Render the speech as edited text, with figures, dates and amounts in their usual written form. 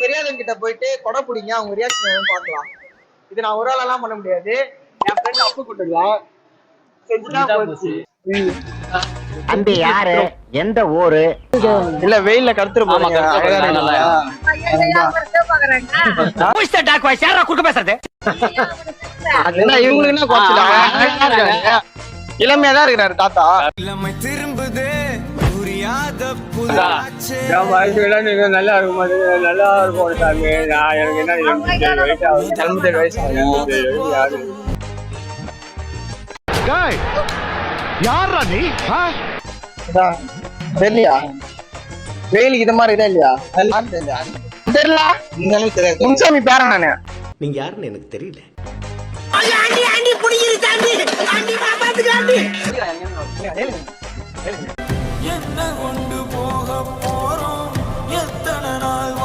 தெரியாதவங்க கிட்ட போயிட்டு கொடை பிடிங்க, அவங்க ரியாக்ஷன் பார்க்கலாம். இது நான் ஒரு ஆளெல்லாம் பண்ண முடியாது. என் ஃப்ரெண்ட் அப்பு கூட்டுலாம் செஞ்சுட்டா போச்சு. தம்பி யாரு, எந்த ஊரு? இல்ல வெயில்ல கருத்துட்டு போறீங்க. இவங்களுக்கு என்ன குறைச்சல, இளமையாதான் இருக்கிறாரு தாத்தா. இளமை திரும்புதே புரியாத நல்லா இருக்கும், நல்லா இருக்கும் சாமி. நான் எனக்கு என்ன 87 வயசு ஆகுது. யாரா நீ? தெரியலையா வெயிலுக்கு இது மாதிரி இதா இல்லையா? தெரியல, முன்சாமி பேர நானு. நீங்க யாருன்னு எனக்கு தெரியல. என்ன கொண்டு போக போறோம் எத்தனை நாள்